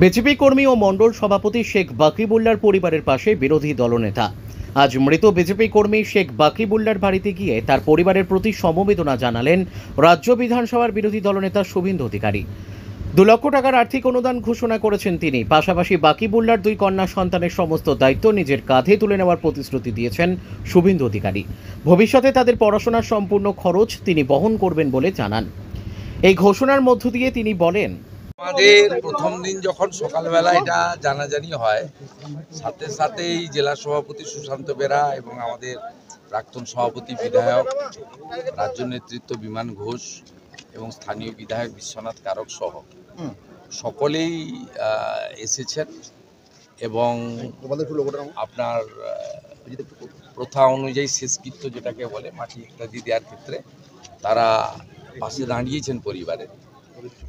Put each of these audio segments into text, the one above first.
BJP কর্মী ও মণ্ডল সভাপতি শেখ বাকিবুল্লার পরিবারের পাশে বিরোধী দলনেতা। আজ মৃত বিজেপি কর্মী শেখ বাকিবুল্লার বাড়িতে গিয়ে তার পরিবারের প্রতি সমবেদনা জানালেন রাজ্য বিধানসভার বিরোধী দলনেতা শুভেন্দু অধিকারী। 2 লক্ষ টাকার আর্থিক অনুদান ঘোষণা করেছেন তিনি। পাশাপাশি বাকিবুল্লার 2 কন্যা সন্তানের সমস্ত দায়িত্ব নিজের কাঁধে তুলে নেওয়ার প্রতিশ্রুতি দিয়েছেন শুভেন্দু অধিকারী। ভবিষ্যতে তাদের পড়াশোনার সম্পূর্ণ খরচ তিনি বহন করবেন বলে জানান। এই ঘোষণার মধ্য দিয়ে তিনি বলেন, আমাদের প্রথম দিন যখন সকালবেলা এটা জানাজানি হয়, সাথে সাথেই জেলা সভাপতি সুশান্ত বেরা এবং আমাদের প্রাক্তন সভাপতি বিধায়ক রাজ্য নেতৃত্ব বিমান ঘোষ এবং স্থানীয় বিধায়ক বিশ্বনাথ কারক সহ সকলেই এসেছেন এবং আপনার প্রথা অনুযায়ী শেষকৃত্য যেটাকে বলে মাটি ইত্যাদি দেওয়ার ক্ষেত্রে তারা পাশে দাঁড়িয়েছেন পরিবারের।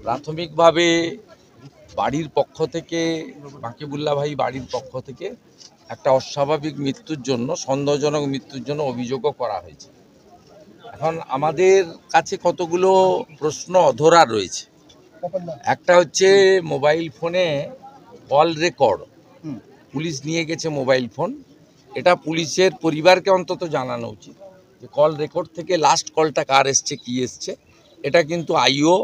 প্রাথমিকভাবে বাড়ির পক্ষ থেকে বাকিবুল্লাহ ভাই বাড়ির পক্ষ থেকে একটা অস্বাভাবিক মৃত্যুর জন্য, সন্দেহজনক মৃত্যুর জন্য অভিযোগও করা হয়েছে। এখন আমাদের কাছে কতগুলো প্রশ্ন অধরা রয়েছে। একটা হচ্ছে মোবাইল ফোনে কল রেকর্ড, পুলিশ নিয়ে গেছে মোবাইল ফোন। এটা পুলিশের পরিবারকে অন্তত জানানো উচিত যে কল রেকর্ড থেকে লাস্ট কলটা কার এসছে, কী এসছে। এটা কিন্তু আইও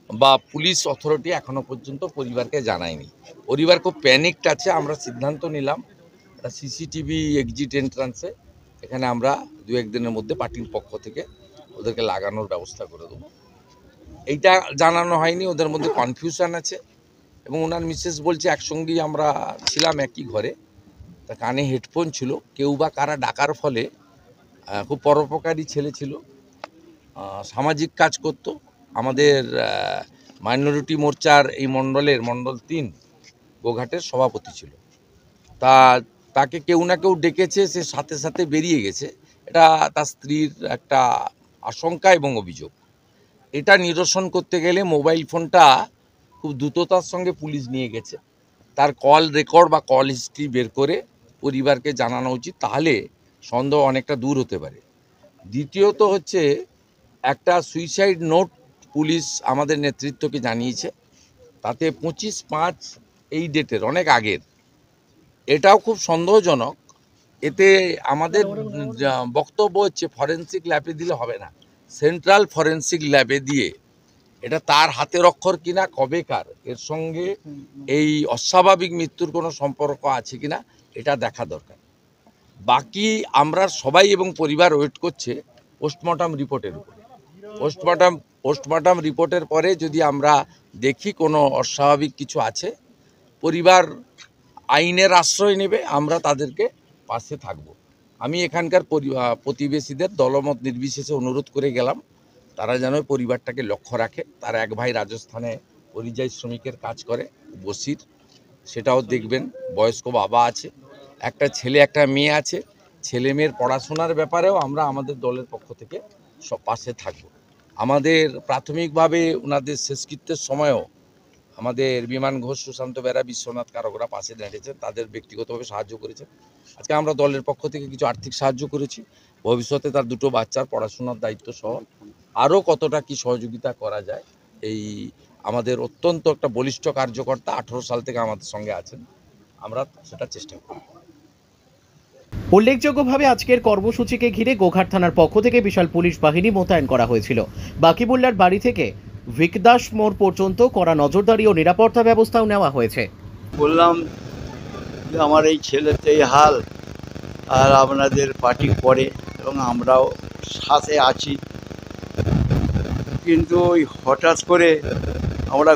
বা পুলিশ অথরিটি এখনো পর্যন্ত পরিবারকে জানায়নি। পরিবার খুব প্যানিকড আছে। আমরা সিদ্ধান্ত নিলাম একটা সিসিটিভি এক্সিট এন্ট্রান্সে এখানে আমরা 2-1 দিনের মধ্যে পার্টির পক্ষ থেকে ওদেরকে লাগানোর ব্যবস্থা করে দেবো। এইটা জানানো হয়নি, ওদের মধ্যে কনফিউশন আছে এবং ওনার মিসেস বলছে একসঙ্গেই আমরা ছিলাম একই ঘরে, তা কানে হেডফোন ছিল, কেউ বা কারা ডাকার ফলে খুব পরোপকারী ছেলে ছিল, সামাজিক কাজ করত। আমাদের মাইনরিটি মোর্চার এই মণ্ডলের মণ্ডল 3 গোঘাটের সভাপতি ছিল। তাকে কেউ না কেউ ডেকেছে, সে সাথে সাথে বেরিয়ে গেছে। এটা তার স্ত্রীর একটা আশঙ্কা এবং অভিযোগ। এটা নিরসন করতে গেলে মোবাইল ফোনটা খুব দ্রুততার সঙ্গে পুলিশ নিয়ে গেছে। তার কল রেকর্ড বা কল হিস্ট্রি বের করে পরিবারকে জানানো উচিত, তাহলে সন্দেহ অনেকটা দূর হতে পারে। দ্বিতীয়ত হচ্ছে একটা সুইসাইড নোট পুলিশ আমাদের নেতৃত্বকে জানিয়েছে, তাতে 25/5 এই ডেটের অনেক আগের। এটাও খুব সন্দেহজনক। এতে আমাদের বক্তব্য হচ্ছে ফরেন্সিক ল্যাবে দিলে হবে না, সেন্ট্রাল ফরেন্সিক ল্যাবে দিয়ে এটা তার হাতের অক্ষর কিনা, কবেকার, এর সঙ্গে এই অস্বাভাবিক মৃত্যুর কোনো সম্পর্ক আছে কিনা এটা দেখা দরকার। বাকি আমরা সবাই এবং পরিবার ওয়েট করছে পোস্টমর্টম রিপোর্টের উপরে। পোস্টমর্টম রিপোর্টের পরে যদি আমরা দেখি কোনো অস্বাভাবিক কিছু আছে, পরিবার আইনের আশ্রয় নেবে, আমরা তাদেরকে পাশে থাকব। আমি এখানকার প্রতিবেশীদের দলমত নির্বিশেষে অনুরোধ করে গেলাম তারা যেন পরিবারটাকে লক্ষ্য রাখে। তার এক ভাই রাজস্থানে পরিযায়ী শ্রমিকের কাজ করে, বসির, সেটাও দেখবেন। বয়স্ক বাবা আছে, একটা ছেলে একটা মেয়ে আছে। ছেলে মেয়ের পড়াশোনার ব্যাপারেও আমরা আমাদের দলের পক্ষ থেকে সব পাশে থাকব। আমাদের প্রাথমিকভাবে ওনাদের শেষকৃত্যের সময়ও আমাদের বিমান ঘোষ, সুশান্ত বেরা, বিশ্বনাথ কারকরা পাশে দাঁড়িয়েছেন, তাদের ব্যক্তিগতভাবে সাহায্য করেছেন। আজকে আমরা দলের পক্ষ থেকে কিছু আর্থিক সাহায্য করেছি। ভবিষ্যতে তার 2টো বাচ্চার পড়াশোনার দায়িত্ব সহ আরও কতটা কি সহযোগিতা করা যায়, এই আমাদের অত্যন্ত একটা বলিষ্ঠ কার্যকর্তা 18 সাল থেকে আমাদের সঙ্গে আছেন, আমরা সেটা চেষ্টা করি। উল্লেখযোগ্যভাবে আজকের কর্মসূচিকে ঘিরে গোঘাট থানার পক্ষ থেকে বিশাল পুলিশ বাহিনী মোতায়েন করা হয়েছিল। বাকিবুল্লার বাড়ি থেকে ভিকদাস মোড় পর্যন্ত কড়া নজরদারি ও নিরাপত্তা ব্যবস্থাও নেওয়া হয়েছে। বললাম যে আমার এই ছেলের তো এই হাল, আর আপনাদের পার্টি করে এবং আমরাও সাথে আছি, কিন্তু ওই হঠাৎ করে আমরা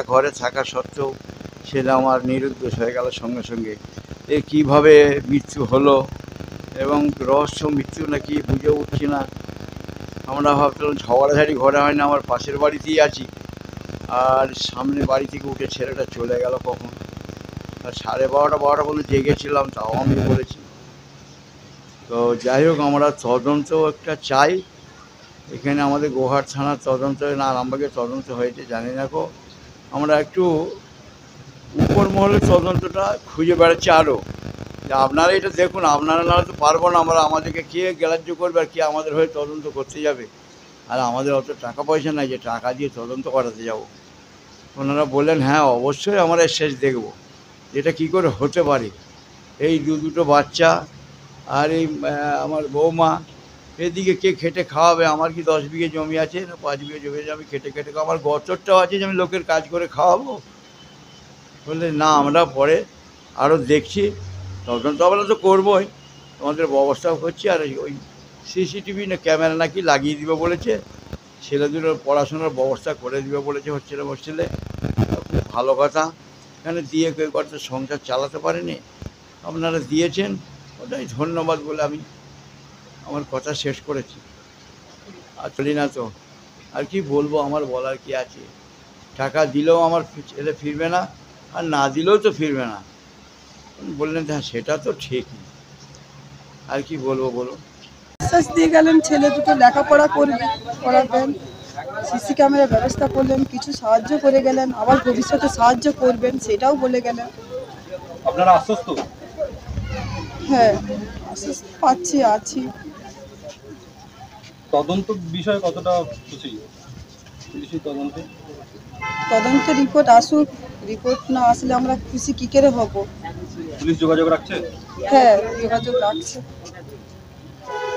ঘরে থাকা সত্ত্বেও ছেলে আমার নিরুদ্দেশ হয়ে গেল সঙ্গে সঙ্গে। এ কীভাবে মৃত্যু হলো এবং রহস্য মৃত্যু নাকি বুঝে উঠছি না। আমরা ভাবছিলাম ঝগড়াঝাড়ি ঘরে হয় না, আমার পাশের বাড়িতেই আছি, আর সামনে বাড়ি থেকে উঠে ছেলেটা চলে গেল কখন। আর 12:30 পর্যন্ত জেগেছিলাম, তাও আমি বলেছি। তো যাই হোক, আমরা তদন্ত একটা চাই। এখানে আমাদের গোঘাট থানার তদন্ত না আরামবাগের তদন্ত হয়েছে জানি না গো। আমরা একটু উপর মহলের তদন্তটা খুঁজে বেড়াচ্ছি আরও। আপনারা এটা দেখুন, আপনারা না তো পারবো না, আমাদেরকে কে গ্রাহ্য করবে আর কে আমাদের হয়ে তদন্ত করতে যাবে। আর আমাদের অত টাকা পয়সা নাই যে টাকা দিয়ে তদন্ত করাতে যাব। ওনারা বললেন হ্যাঁ অবশ্যই আমরা শেষ দেখব, এটা কি করে হতে পারে, এই দুটো বাচ্চা আর এই আমার বৌমা, এদিকে কে খেটে খাওয়াবে? আমার কি 10 বিঘে জমি আছে না 5 বিঘে জমি আছে? আমি খেটে খেটে আমার গচরটাও আছে যে আমি লোকের কাজ করে খাওয়াবো? বললে না, আমরা পরে আরও দেখছি, তদন্ত আমরা তো করবোই, তোমাদের ব্যবস্থাও করছি। আর ওই সিসিটিভি না ক্যামেরা নাকি লাগিয়ে দিবে বলেছে, ছেলেদের পড়াশোনার ব্যবস্থা করে দিবে বলেছে হোস্টেলে। খুব ভালো কথা, এখানে দিয়ে কেউ করতে সংসার চালাতে পারেনি, আপনারা দিয়েছেন, ওটাই ধন্যবাদ বলে আমি আমার কথা শেষ করেছি। আর চলি না তো, আর কি বলবো, আমার বলার কি আছে? টাকা দিলেও আমার ছেলে ফিরবে না, আর না দিলেও তো ফিরবে না। বললেন হ্যাঁ সেটা তো ঠিকই, আর কি বলবো বলুন। আশ্বাস দিয়ে গেলেন ছেলে দুটো লেখাপড়া করাবেন, সিসি ক্যামেরার ব্যবস্থা করলেন, কিছু সাহায্য করে গেলেন, আবার ভবিষ্যতে সাহায্য করবেন সেটাও বলে গেলেন। আপনারা আশ্বস্ত? হ্যাঁ আশ্বাস আছি। তদন্ত বিষয়ে কতটা খুশি পুলিশের তদন্ত রিপোর্ট আসুক, রিপোর্ট না আসলে আমরা খুশি কি করে হব? পুলিশ যোগাযোগ রাখছে? হ্যাঁ যোগাযোগ রাখছে,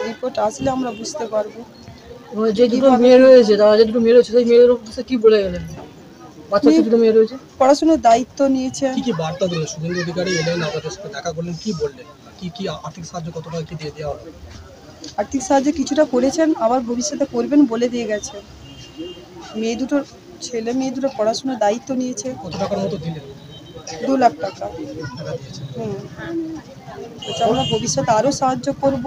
রিপোর্ট আসলে আমরা বুঝতে পারবো। যে দুটো মেয়ে রয়েছে, তারা যে দুটো মেয়ে রয়েছে সেই মেয়ের উদ্দেশ্যে কি বলে গেলেন? বাচ্চা দুটো মেয়ে রয়েছে, পড়াশোনার দায়িত্ব নিয়েছে। কি বার্তা দিলেন? শুভেন্দু অধিকারী এলেন, আপনাদের সাথে দেখা করলেন, কি বললেন? কি আর্থিক সাহায্য কতটা কি দিয়ে দেওয়া হবে? আর্থিক সাহায্য কিছুটা করেছেন, আবার ভবিষ্যতে করবেন বলে দিয়ে গেছে। ছেলে মেয়ে দুটো পড়াশোনার দায়িত্ব নিয়েছে। কত টাকার মতো দিলেন? 2 লাখ টাকা। টাকা দিয়েছেন। আমরা ভবিষ্যতে আরও সাহায্য করব।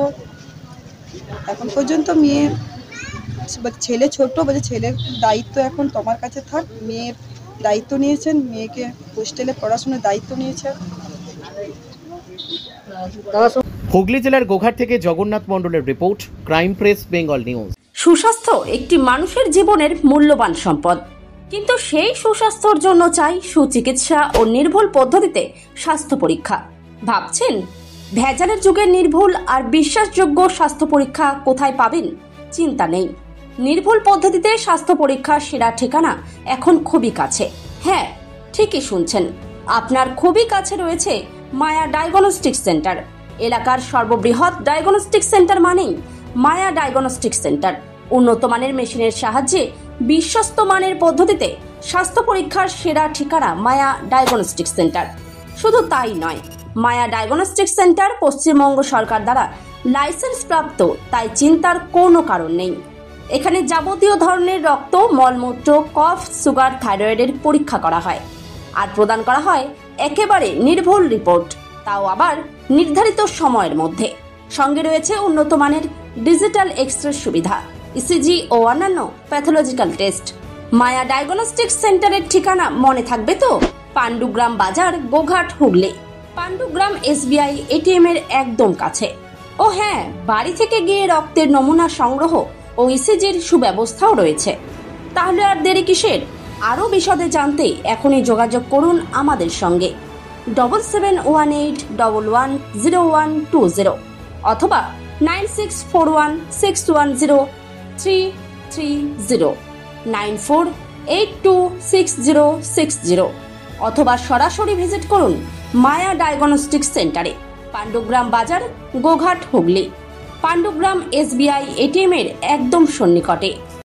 এখন পর্যন্ত ছেলে ছোট, বলে ছেলের দায়িত্ব এখন তোমার কাছে থাক। মেয়ের দায়িত্ব নিয়েছেন, মেয়েকে হোস্টেলে পড়াশোনার দায়িত্ব নিয়েছেন। হুগলি জেলার গোঘাট থেকে জগন্নাথ মণ্ডলের report, crime press Bengal news. সুস্বাস্থ্য একটি মানুষের জীবনের মূল্যবান সম্পদ, কিন্তু সেই সুস্বাস্থ্যের জন্য চাই সুচিকিৎসা ও নির্ভুল পদ্ধতিতে স্বাস্থ্য পরীক্ষা। ভাবছেন ভেজালের যুগে নির্ভুল আর বিশ্বাসযোগ্য স্বাস্থ্য পরীক্ষা কোথায় পাবেন? চিন্তা নেই, নির্ভুল পদ্ধতিতে স্বাস্থ্য পরীক্ষার সেরা ঠিকানা এখন খুবই কাছে। হ্যাঁ ঠিকই শুনছেন, আপনার খুবই কাছে রয়েছে মায়া ডায়াগনস্টিক সেন্টার। এলাকার সর্ববৃহৎ ডায়াগনস্টিক সেন্টার মানেই মায়া ডায়াগনস্টিক সেন্টার। উন্নত মানের মেশিনের সাহায্যে বিশ্বস্ত মানের পদ্ধতিতে স্বাস্থ্য পরীক্ষার সেরা ঠিকানা মায়া ডায়াগনস্টিক সেন্টার। শুধু তাই নয়, মায়া ডায়াগনস্টিক সেন্টার পশ্চিমবঙ্গ সরকার দ্বারা লাইসেন্স প্রাপ্ত, তাই চিন্তার কোনো কারণ নেই। এখানে যাবতীয় ধরনের রক্ত, মলমূত্র, কফ, সুগার, থাইরয়েডের পরীক্ষা করা হয় আর প্রদান করা হয় একেবারে নির্ভুল রিপোর্ট, তাও আবার নির্ধারিত সময়ের মধ্যে। সঙ্গে রয়েছে উন্নত মানের ডিজিটাল এক্স-রে সুবিধা, ইসিজি ও অন্যান্য প্যাথোলজিক্যাল টেস্ট। মায়া ডায়াগনস্টিক সেন্টারের ঠিকানা মনে থাকবে তো? পাণ্ডুগ্রাম বাজার, গোঘাট, হুগলি। পাণ্ডুগ্রাম SBI ATM এর একদম কাছে। ও হ্যাঁ, বাড়ি থেকে গিয়ে রক্তের নমুনা সংগ্রহ ও ইসিজির সুব্যবস্থাও রয়েছে। তাহলে আর দেরি কিসের? আরও বিশদে জানতে এখনই যোগাযোগ করুন আমাদের সঙ্গে 7718110120 অথবা 9641610330, 94826060 অথবা সরাসরি ভিজিট করুন মায়া ডায়াগনস্টিক সেন্টারে, পাণ্ডুগ্রাম বাজার, গোঘাট, হুগলি। পাণ্ডুগ্রাম SBI ATM এর একদম সন্নিকটে।